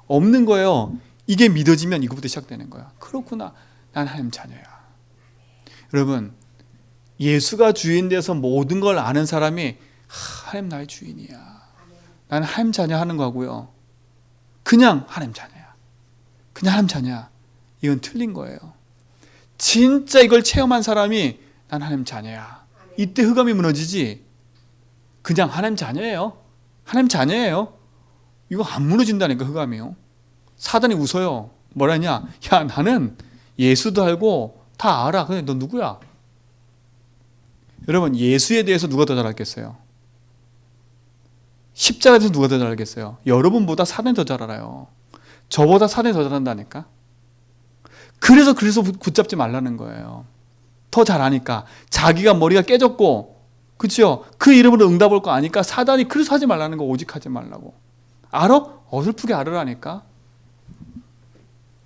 없는 거예요. 이게 믿어지면 이거부터 시작되는 거야. 그렇구나. 난 하나님 자녀야. 여러분, 예수가 주인 돼서 모든 걸 아는 사람이 하나님 나의 주인이야. 나는 하나님 자녀 하는 거고요. 그냥 하나님 자녀야. 그냥 하나님 자녀야. 이건 틀린 거예요. 진짜 이걸 체험한 사람이 난 하나님 자녀야. 이때 흑암이 무너지지. 그냥 하나님 자녀예요. 하나님 자녀예요. 이거 안 무너진다니까 흑암이요. 사단이 웃어요. 뭐라냐? 야 나는 예수도 알고 다 알아. 근데 너 누구야? 여러분 예수에 대해서 누가 더 잘 알겠어요? 십자가에 대해서 누가 더 잘 알겠어요? 여러분보다 사단이 더 잘 알아요. 저보다 사단이 더 잘 안다니까. 그래서 붙잡지 말라는 거예요. 더 잘 아니까. 자기가 머리가 깨졌고 그렇죠? 그 이름으로 응답할 거 아니까 사단이 그래서 하지 말라는 거. 오직 하지 말라고. 알아? 어설프게 알으라니까.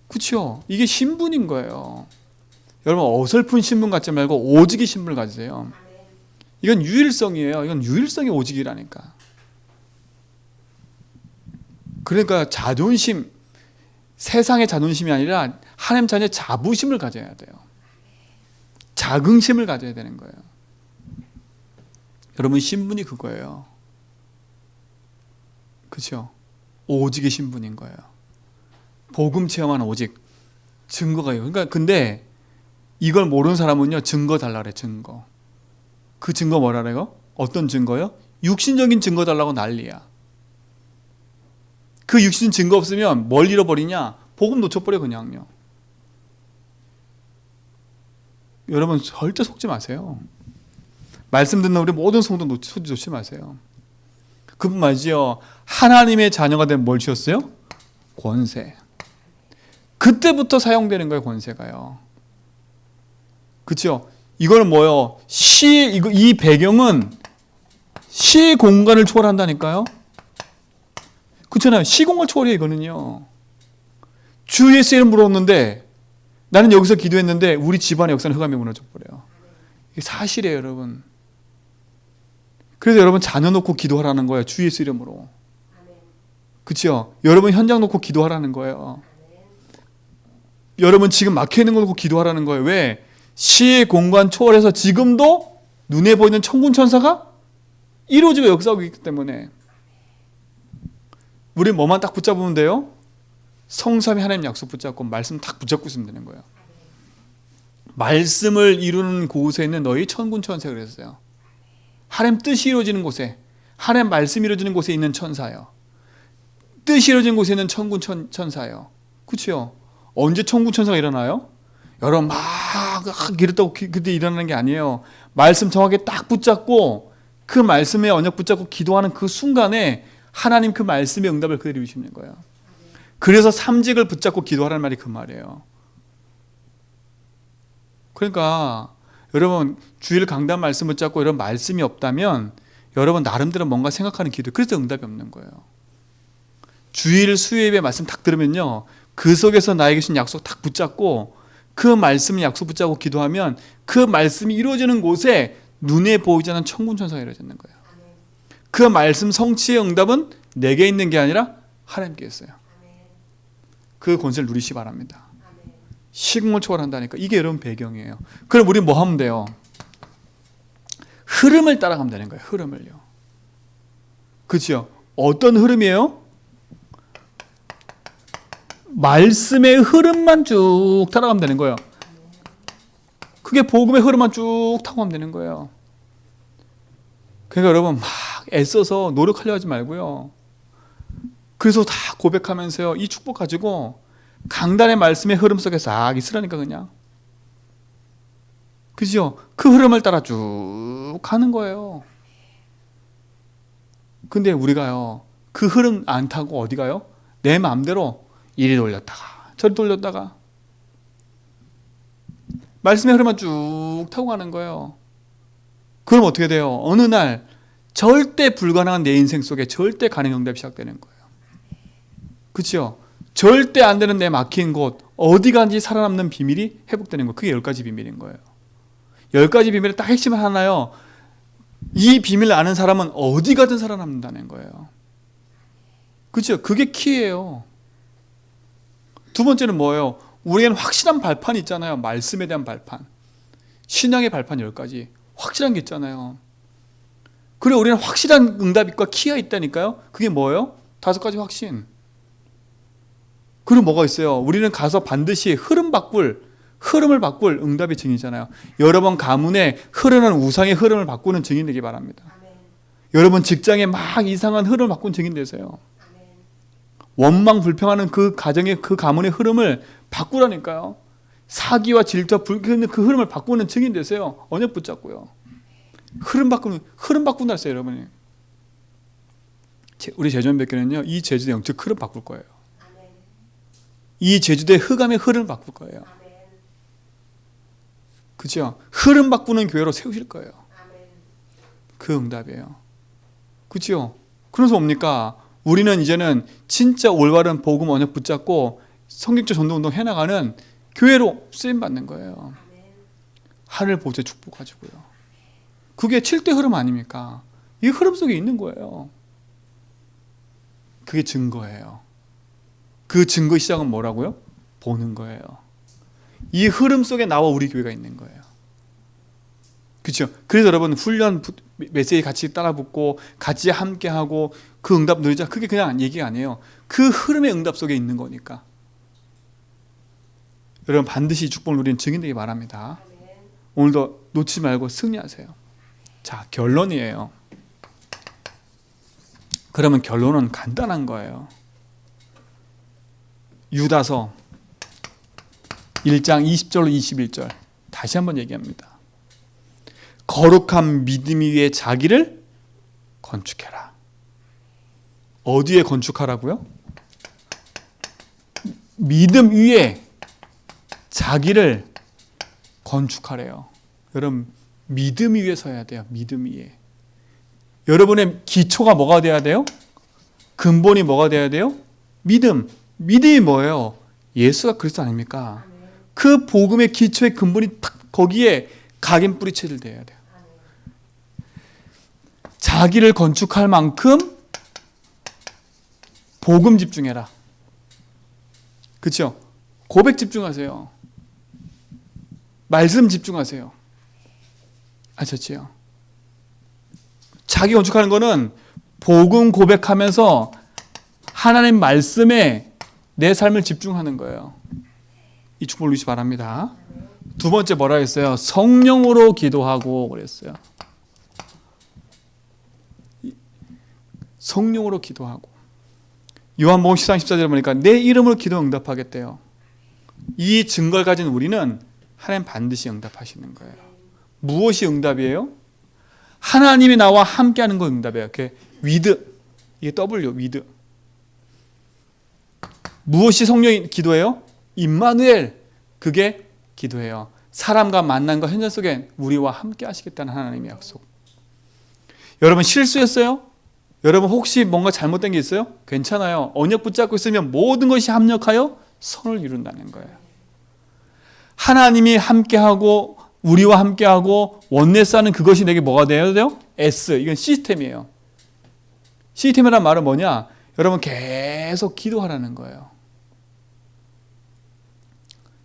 그렇죠? 이게 신분인 거예요. 여러분 어설픈 신분 갖지 말고 오직의 신분을 가지세요. 이건 유일성이에요. 이건 유일성이 오직이라니까. 그러니까 자존심, 세상의 자존심이 아니라 하나님 자녀의 자부심을 가져야 돼요. 자긍심을 가져야 되는 거예요. 여러분 신분이 그거예요. 그렇죠? 오직의 신분인 거예요. 복음 체험하는 오직 증거가요. 그러니까 근데 이걸 모르는 사람은요 증거 달라 그래. 증거. 그 증거 뭐라 그래요? 어떤 증거요? 육신적인 증거 달라고 난리야. 그 육신 증거 없으면 뭘 잃어버리냐? 복음 놓쳐버려 그냥요. 여러분 절대 속지 마세요. 말씀 듣는 우리 모든 성도 놓지 마세요. 그분 말이죠. 하나님의 자녀가 되면 뭘 주셨어요? 권세. 그때부터 사용되는 거예요. 권세가요. 그렇죠? 이거는 뭐예요? 이 배경은 시 공간을 초월한다니까요. 그렇잖아요. 시공을 초월해 이거는요. 주 예수 이름 물었는데 나는 여기서 기도했는데 우리 집안의 역사는 흑암이 무너져 버려요. 이게 사실이에요, 여러분. 그래서 여러분 자녀 놓고 기도하라는 거예요. 주 예수 이름으로. 그렇죠? 여러분 현장 놓고 기도하라는 거예요. 여러분 지금 막혀 있는 거 놓고 기도하라는 거예요. 왜? 시 공간 초월해서 지금도 눈에 보이는 천군 천사가 이루어지고 역사하고 있기 때문에 우리 뭐만 딱 붙잡으면 돼요? 성삼위 하나님 약속 붙잡고 말씀 딱 붙잡고 있으면 되는 거예요. 말씀을 이루는 곳에 있는 너희 천군 천사 그랬어요. 하나님 뜻이 이루어지는 곳에, 하나님 말씀이 이루어지는 곳에 있는 천사예요. 뜻이 이루어지는 곳에 있는 천군 천사예요. 그렇죠? 언제 천군 천사가 일어나요? 여러분 막 이랬다고 그때 일어나는 게 아니에요. 말씀 정확하게 딱 붙잡고 그 말씀에 언약 붙잡고 기도하는 그 순간에 하나님 그 말씀의 응답을 그대로 이루시는 거예요. 그래서 삼직을 붙잡고 기도하라는 말이 그 말이에요. 그러니까 여러분 주일 강단 말씀 붙잡고 이런 말씀이 없다면 여러분 나름대로 뭔가 생각하는 기도, 그래서 응답이 없는 거예요. 주일 수요일에 말씀 딱 들으면요 그 속에서 나에게 주신 약속 딱 붙잡고 그 말씀을 약속 붙잡고 기도하면 그 말씀이 이루어지는 곳에 눈에 보이지 않는 천군 천사가 이루어지는 거예요. 그 말씀 성취의 응답은 내게 있는 게 아니라 하나님께 있어요. 그 권세를 누리시 바랍니다. 시공을 초월한다니까. 이게 여러분 배경이에요. 그럼 우리 뭐 하면 돼요? 흐름을 따라가면 되는 거예요. 흐름을요. 그렇죠? 어떤 흐름이에요? 말씀의 흐름만 쭉 따라가면 되는 거예요. 그게 복음의 흐름만 쭉 타고 가면 되는 거예요. 그러니까 여러분 막 애써서 노력하려 하지 말고요. 그래서 다 고백하면서요. 이 축복 가지고 강단의 말씀의 흐름 속에 싹 있으라니까 그냥. 그죠? 그 흐름을 따라 쭉 가는 거예요. 근데 우리가요. 그 흐름 안 타고 어디 가요? 내 마음대로 이리 돌렸다가 저리 돌렸다가 말씀의 흐름만 쭉 타고 가는 거예요. 그럼 어떻게 돼요? 어느 날 절대 불가능한 내 인생 속에 절대 가능 응답이 시작되는 거예요. 그렇죠? 절대 안 되는 내 막힌 곳 어디 간지 살아남는 비밀이 회복되는 거예요. 그게 10가지 비밀인 거예요. 10가지 비밀의 딱 핵심은 하나요. 이 비밀을 아는 사람은 어디 가든 살아남는다는 거예요. 그렇죠? 그게 키예요. 두 번째는 뭐예요? 우리에게는 확실한 발판이 있잖아요. 말씀에 대한 발판. 신앙의 발판 10가지. 확실한 게 있잖아요. 그리고 우리는 확실한 응답과 키가 있다니까요. 그게 뭐예요? 5가지 확신. 그리고 뭐가 있어요? 우리는 가서 반드시 흐름을 바꿀 응답의 증인이잖아요. 여러분 가문에 흐르는 우상의 흐름을 바꾸는 증인 되기 바랍니다. 여러분 직장에 막 이상한 흐름을 바꾸는 증인 되세요. 원망 불평하는 그 가정의 그 가문의 흐름을 바꾸라니까요. 사기와 질투와 불쾌한 그 흐름을 바꾸는 증인 되세요. 언약 붙잡고요. 흐름 바꾼다 했어요, 여러분이. 우리 제주원백교는요, 이 제주도 영적 흐름 바꿀 거예요. 이 제주도의 흑암의 흐름을 바꿀 거예요. 그죠? 흐름 바꾸는 교회로 세우실 거예요. 그 응답이에요. 그죠? 그래서 뭡니까? 우리는 이제는 진짜 올바른 복음 언약 붙잡고 성경적 전도운동 해나가는 교회로 쓰임받는 거예요. 하늘 보좌 축복 가지고요. 그게 7대 흐름 아닙니까? 이 흐름 속에 있는 거예요. 그게 증거예요. 그 증거의 시작은 뭐라고요? 보는 거예요. 이 흐름 속에 나와 우리 교회가 있는 거예요. 그렇죠? 그래서 여러분 훈련 메시지 같이 따라 붙고 같이 함께하고 그 응답 누리자, 그게 그냥 얘기가 아니에요. 그 흐름의 응답 속에 있는 거니까. 여러분 반드시 축복을 누리는 증인 되기 바랍니다. 오늘도 놓치지 말고 승리하세요. 자, 결론이에요. 그러면 결론은 간단한 거예요. 유다서 1장 20절로 21절 다시 한번 얘기합니다. 거룩한 믿음 위에 자기를 건축해라. 어디에 건축하라고요? 믿음 위에 자기를 건축하래요. 여러분 믿음 위에 서야 돼요. 믿음 위에. 여러분의 기초가 뭐가 돼야 돼요? 근본이 뭐가 돼야 돼요? 믿음. 믿음이 뭐예요? 예수가 그리스도 아닙니까? 그 복음의 기초의 근본이 딱 거기에 각인 뿌리채를 돼야 돼요. 자기를 건축할 만큼 복음 집중해라. 그렇죠? 고백 집중하세요. 말씀 집중하세요. 아셨지요? 자기 건축하는 거는 복음 고백하면서 하나님 말씀에 내 삶을 집중하는 거예요. 이 축복을 누리시기 바랍니다. 두 번째 뭐라 했어요? 성령으로 기도하고 그랬어요. 성령으로 기도하고. 요한복음 13장 14절에 보니까 내 이름으로 기도 응답하겠대요. 이 증거를 가진 우리는 하나님 반드시 응답하시는 거예요. 무엇이 응답이에요? 하나님이 나와 함께하는 거 응답이에요. 이렇게 위드, 이게 W 위드. 무엇이 성령의 기도예요? 임마누엘, 그게 기도예요. 사람과 만남과 현장 속에 우리와 함께 하시겠다는 하나님의 약속. 여러분 실수했어요? 여러분 혹시 뭔가 잘못된 게 있어요? 괜찮아요. 언약 붙잡고 있으면 모든 것이 합력하여 선을 이룬다는 거예요. 하나님이 함께하고 우리와 함께하고 원네스 하는 그것이 내게 뭐가 돼야 돼요? S, 이건 시스템이에요. 시스템이란 말은 뭐냐? 여러분 계속 기도하라는 거예요.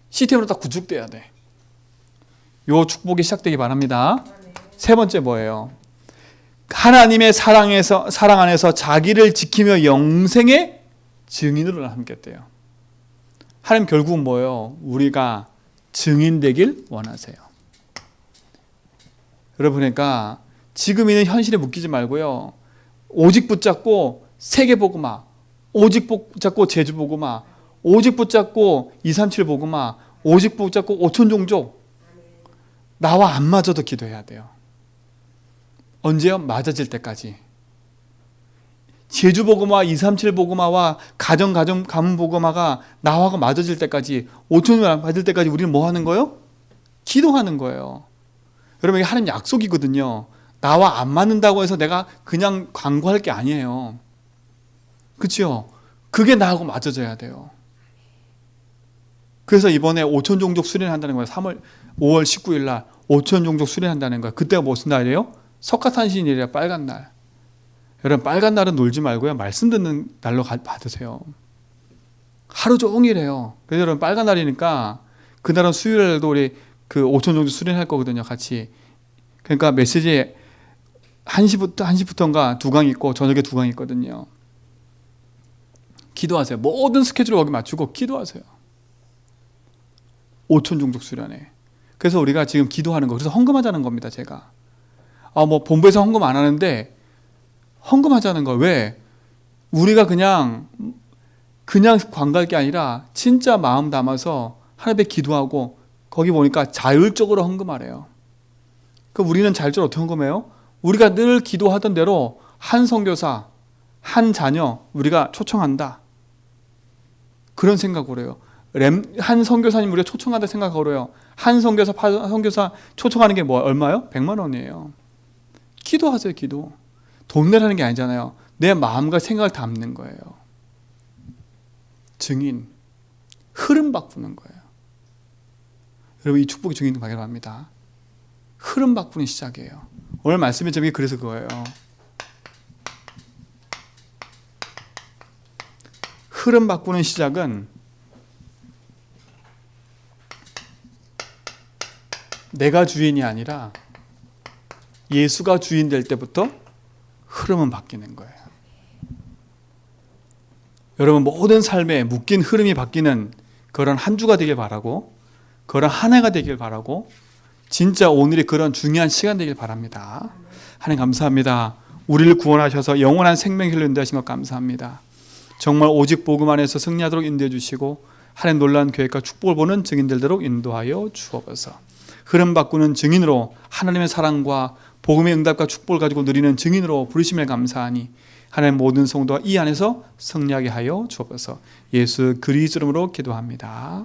시스템으로 딱 구축돼야 돼. 요 축복이 시작되기 바랍니다. 세 번째 뭐예요? 하나님의 사랑 안에서 자기를 지키며 영생의 증인으로 함께했대요. 하나님 결국은 뭐예요? 우리가 증인 되길 원하세요. 여러분 그러니까 지금 있는 현실에 묶이지 말고요. 오직 붙잡고 세계복음화, 오직 붙잡고 제주복음화, 오직 붙잡고 237 복음화, 오직 붙잡고 5천 종족. 나와 안 맞아도 기도해야 돼요. 언제요? 맞아질 때까지. 제주복음화, 237 복음화와 가문 복음화가 나와 맞아질 때까지, 5천을 맞을 때까지 우리는 뭐 하는 거예요? 기도하는 거예요. 여러분 이게 하나님 약속이거든요. 나와 안 맞는다고 해서 내가 그냥 광고할 게 아니에요. 그렇죠? 그게 나하고 맞아져야 돼요. 그래서 이번에 5천 종족 수련한다는 거예요. 5월 19일 날 5천 종족 수련한다는 거예요. 그때가 무슨 날이에요? 석가탄신일이라 빨간 날. 여러분 빨간 날은 놀지 말고요. 말씀 듣는 날로 받으세요. 하루 종일 해요. 그래서 여러분 빨간 날이니까 그날은 수요일에도 우리 그 5천 종족 수련할 거거든요. 같이. 그러니까 메시지에 1시부터인가 2강 있고 저녁에 2강 있거든요. 기도하세요. 모든 스케줄을 거기 맞추고 기도하세요. 5천 종족 수련회. 그래서 우리가 지금 기도하는 거, 그래서 헌금하자는 겁니다. 제가 뭐 본부에서 헌금 안 하는데 헌금하자는 거예요. 왜? 우리가 그냥 관갈 게 아니라 진짜 마음 담아서 하나님 앞에 기도하고, 거기 보니까 자율적으로 헌금하래요. 그럼 우리는 자율적으로 어떻게 헌금해요? 우리가 늘 기도하던 대로 한 선교사, 한 자녀 우리가 초청한다. 그런 생각으로 해요. 한 선교사님 우리가 초청한다 생각으로 해요. 한 선교사 초청하는 게 뭐 얼마요? 100만 원이에요. 기도하세요. 기도. 돈 내라는 게 아니잖아요. 내 마음과 생각을 담는 거예요. 증인. 흐름 바꾸는 거예요. 여러분, 이 축복의 증인 되기를 바랍니다. 흐름 바꾸는 시작이에요. 오늘 말씀의 제목이 그래서 그거예요. 흐름 바꾸는 시작은 내가 주인이 아니라 예수가 주인 될 때부터 흐름은 바뀌는 거예요. 여러분, 모든 삶에 묶인 흐름이 바뀌는 그런 한 주가 되길 바라고, 그런 한 해가 되길 바라고, 진짜 오늘이 그런 중요한 시간 되길 바랍니다. 하나님 감사합니다. 우리를 구원하셔서 영원한 생명길로 인도하신 것 감사합니다. 정말 오직 복음 안에서 승리하도록 인도해 주시고, 하나님 놀라운 계획과 축복을 보는 증인들대로 인도하여 주옵소서. 흐름 바꾸는 증인으로, 하나님의 사랑과 복음의 응답과 축복을 가지고 누리는 증인으로 부르심에 감사하니 하나님 모든 성도가 이 안에서 승리하게 하여 주옵소서. 예수 그리스도 이름으로 기도합니다.